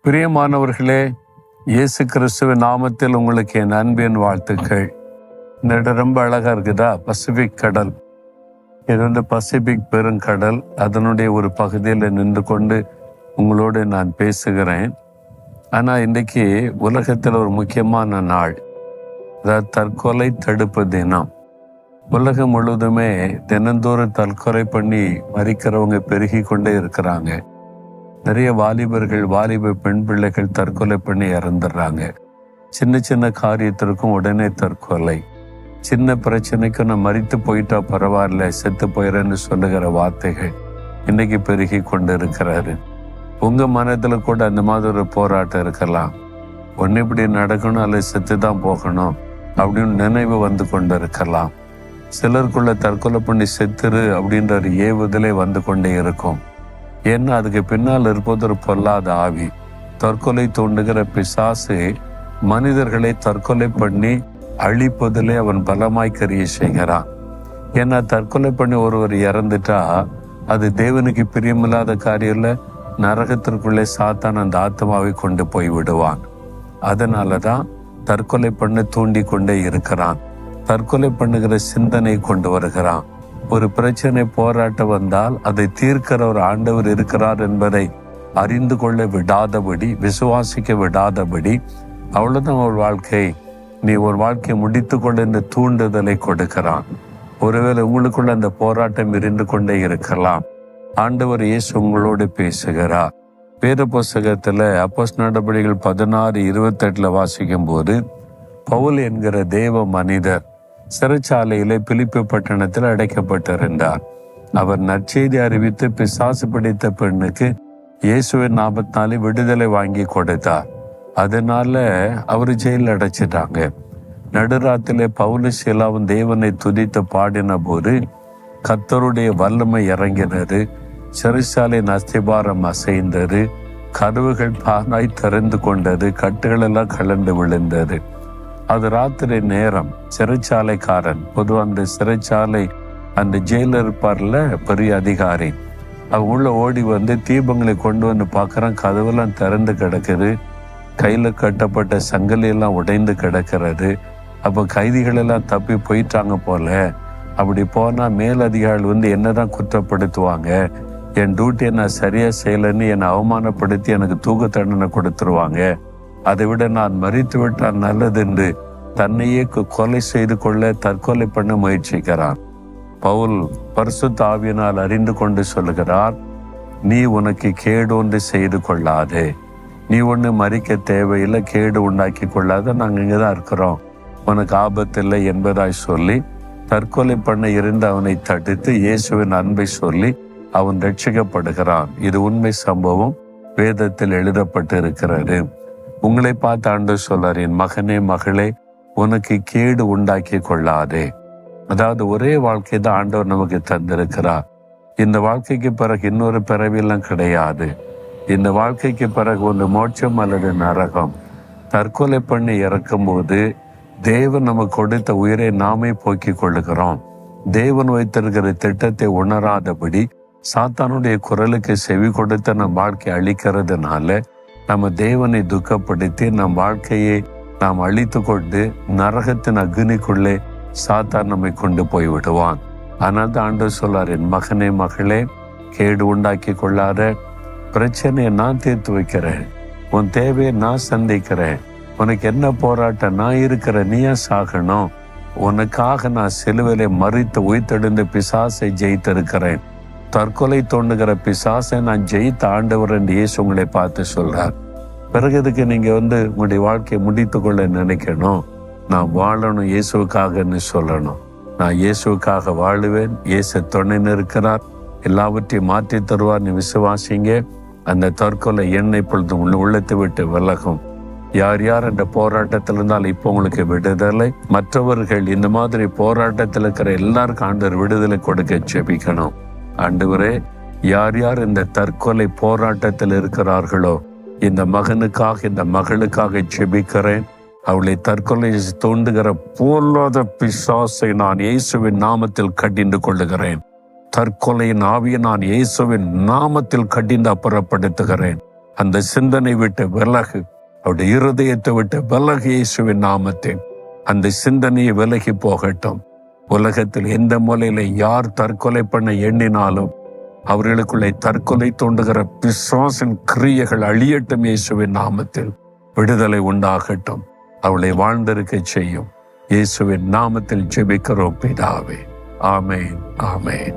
பிரியமானவர்களே, இயேசு கிறிஸ்துவின் நாமத்தில் உங்களுக்கு என் அன்பின் வாழ்த்துக்கள். இந்த இடம் ரொம்ப அழகா இருக்குதா? பசிபிக் கடல். இது வந்து பசிபிக் பெருங்கடல். அதனுடைய ஒரு பகுதியில் நின்று கொண்டு உங்களோடு நான் பேசுகிறேன். ஆனால் இன்றைக்கு உலகத்தில் ஒரு முக்கியமான நாள், அதாவது தற்கொலை தடுப்பு தினம். உலகம் முழுவதுமே தினந்தோறும் தற்கொலை பண்ணி மறிக்கிறவங்க பெருகி கொண்டே இருக்கிறாங்க. நிறைய வாலிபர்கள், வாலிப பெண் பிள்ளைகள் தற்கொலை பண்ணி இறந்துடுறாங்க. சின்ன சின்ன காரியத்திற்கும் உடனே தற்கொலை. சின்ன பிரச்சனைக்கும் நான் மறித்து போயிட்டா பரவாயில்ல, செத்து போயிறேன்னு சொல்லுகிற வார்த்தைகள் இன்னைக்கு பெருகி கொண்டு இருக்கிறாரு. உங்க மனதில் கூட அந்த மாதிரி ஒரு போராட்டம் இருக்கலாம். ஒன்று இப்படி நடக்கணும் அல்லது செத்து தான் போகணும் அப்படின்னு நினைவு வந்து கொண்டு இருக்கலாம். சிலருக்குள்ள தற்கொலை பண்ணி செத்துரு அப்படின்ற ஒரு ஏவுதலே வந்து கொண்டே இருக்கும். ஏன்னா அதுக்கு பின்னால் இருப்பது ஒரு பொல்லாத ஆவி. தற்கொலை தூண்டுகிற பிசாசு மனிதர்களை தற்கொலை பண்ணி அழிப்பதிலே அவன் பலமாய் கிரியை செய்கிறான். ஏன்னா தற்கொலை பண்ணி ஒருவர் இறந்துட்டா அது தேவனுக்கு பிரியமில்லாத காரியம் இல்லை. நரகத்திற்குள்ளே சாத்தான் அந்த ஆத்மாவை கொண்டு போய் விடுவான். அதனாலதான் தற்கொலை பண்ண தூண்டி கொண்டே இருக்கிறான். தற்கொலை பண்ணுகிற சிந்தனை கொண்டு வருகிறான். ஒரு பிரச்சனை, போராட்டம் வந்தால் அதை தீர்க்கிற ஒரு ஆண்டவர் இருக்கிறார் என்பதை அறிந்து கொள்ள விடாதபடி, விசுவாசிக்க விடாதபடி, அவ்வளவுதான் ஒரு வாழ்க்கை, நீ ஒரு வாழ்க்கையை முடித்து கொள்ள இந்த தூண்டுதலை கொடுக்கிறான். ஒருவேளை உங்களுக்குள்ள அந்த போராட்டம் இருந்து கொண்டே இருக்கலாம். ஆண்டவர் இயேசு உங்களோடு பேசுகிறார். வேத புஸ்தகத்துல அப்போஸ்தலர் நடபடிகள் 16:28 வாசிக்கும் போது, பவுல் என்கிற தேவ மனிதர் சிறைச்சாலையிலே பிலிப்பி பட்டணத்தில் அடைக்கப்பட்டிருந்தார். அவர் நற்செய்தி அறிவித்து பிசாசு பிடித்த பெண்ணுக்கு இயேசுவின் நாமத்தினாலே விடுதலை வாங்கி கொடுத்தார். அதனால அவர் ஜெயிலில் அடைச்சிட்டாங்க. நடுராத்திலே பவுலும் சீலாவும் தேவனை துதித்து பாடின போது கர்த்தருடைய வல்லமை இறங்கினது. சிறைச்சாலையின் அஸ்திபாரம் அசைந்தது. கதவுகள் பானாய் திறந்து கொண்டது. கட்டுகள் எல்லாம் கலந்து விழுந்தது. அது ராத்திரி நேரம். சிறைச்சாலைக்காரன், பொதுவாக அந்த சிறைச்சாலை அந்த ஜெயில இருப்பார்ல பெரிய அதிகாரி, அவங்க உள்ள ஓடி வந்து தீபங்களை கொண்டு வந்து பார்க்குறான். கதவெல்லாம் திறந்து கிடக்குது. கையில் கட்டப்பட்ட சங்கிலி எல்லாம் உடைந்து கிடக்கிறது. அப்போ கைதிகள் எல்லாம் தப்பி போயிட்டாங்க போல. அப்படி போனால் மேலதிகாரிகள் வந்து என்னதான் குற்றப்படுத்துவாங்க, என் டியூட்டியை நான் சரியா செய்யலைன்னு என்னை அவமானப்படுத்தி எனக்கு தூக்கு தண்டனை கொடுத்துருவாங்க. அதை விட நான் மறித்து விட்டால் நல்லது என்று தன்னையே கொலை செய்து கொள்ள, தற்கொலை பண்ண முயற்சிக்கிறான். பவுல் பரிசுத்த ஆவியினால் அறிந்து கொண்டு சொல்லுகிறார், நீ உனக்கு கேடு ஒன்று செய்து கொள்ளாதே, நீ ஒன்று மறிக்க தேவையில்லை, கேடு உண்டாக்கி கொள்ளாத, நாங்கள் இங்கே தான் இருக்கிறோம், உனக்கு ஆபத்தில்லை என்பதாய் சொல்லி தற்கொலை பண்ண இருந்து அவனை தடுத்து இயேசுவின் அன்பை சொல்லி அவன் ரட்சிக்கப்படுகிறான். இது உண்மை சம்பவம், வேதத்தில் எழுதப்பட்டு இருக்கிறது. உங்களை பார்த்து ஆண்டவர் சொல்றார், என் மகனே மகளே, உனக்கு கேடு உண்டாக்கி கொள்ளாதே. அதாவது ஒரே வாழ்க்கை தான் ஆண்டவர் நமக்கு தந்திருக்கிறார். இந்த வாழ்க்கைக்கு பிறகு இன்னொரு பிறவியெல்லாம் கிடையாது. இந்த வாழ்க்கைக்கு பிறகு ஒன்று மோட்சம் அல்லது நரகம். தற்கொலை பண்ணி இறக்கும் போது தேவன் நமக்கு கொடுத்த உயிரை நாமே போக்கிக் கொள்ளுகிறோம். தேவன் வைத்திருக்கிற திட்டத்தை உணராதபடி சாத்தானுடைய குரலுக்கு செவி கொடுத்த நம் வாழ்க்கை அழிக்கிறதுனால நம்ம தேவனை துக்கப்படுத்தி நம் வாழ்க்கையை நாம் அழித்து கொண்டு நரகத்தின் அக்னிக்குள்ளே சாத்தான் நம்மை கொண்டு போய் விடுவான். ஆனால் தான் ஆண்டவர் சொல்றார், என் மகனே மகளே, கேடு உண்டாக்கி கொள்ளாத, பிரச்சனையை நான் தீர்த்து வைக்கிறேன், உன் தேவையை நான் சந்திக்கிறேன், உனக்கு என்ன போராட்டம், நான் இருக்கிற, நீயா சாகணும், உனக்காக நான் சிலுவையிலே மறித்து உயிர்த்தெழுந்து பிசாசை ஜெயித்திருக்கிறேன், தற்கொலை தோண்டுகிற பிசாசை நான் ஜெயித்த ஆண்டவர் என்று இயேசு உங்களை பார்த்து சொல்றார். பிறகு இதுக்கு நீங்க உங்களுடைய வாழ்க்கையை முடித்து கொள்ள நினைக்கணும். நான் வாழணும் இயேசுக்காகன்னு சொல்லணும். நான் இயேசுக்காக வாழுவேன், இயேசு துணை இருக்கிறார், எல்லாவற்றையும் மாற்றி தருவார், நீ விசுவாசிங்க. அந்த தற்கொலை எண்ணெய் பொழுது உள்ளத்தை விட்டு விலகும். யார் யார் அந்த போராட்டத்தில் இருந்தால் இப்போ உங்களுக்கு விடுதலை. மற்றவர்கள் இந்த மாதிரி போராட்டத்தில் இருக்கிற எல்லாருக்கும் ஆண்டவர் விடுதலை கொடுக்க ஜெபிக்கணும். ஆண்டவரே, யார் யார் இந்த தற்கொலை போராட்டத்தில் இருக்கிறார்களோ இந்த மகனுக்காக, இந்த மகளுக்காக ஜெபிக்கிறேன். அவளை தற்கொலை தோண்டுகிற பொல்லாத பிசாசை நான் இயேசுவின் நாமத்தில் கடிந்து கொள்ளுகிறேன். தற்கொலையின் ஆவியை நான் இயேசுவின் நாமத்தில் கடிந்து அப்புறப்படுத்துகிறேன். அந்த சிந்தனை விட்டு விலகு, அவருடைய இருதயத்தை விட்டு விலகு. இயேசுவின் நாமத்தில் அந்த சிந்தனையை விலகி போகட்டும். உலகத்தில் எந்த மூலையில யார் தற்கொலை பண்ண எண்ணினாலும் அவர்களுக்குள்ளே தற்கொலை தோண்டுகிற பிசாசின் கிரியைகள் அழியட்டும். இயேசுவின் நாமத்தில் விடுதலை உண்டாகட்டும். அவளை வாழ்ந்திருக்க செய்யும். இயேசுவின் நாமத்தில் ஜெபிக்கிறோம் பிதாவே. ஆமேன், ஆமேன்.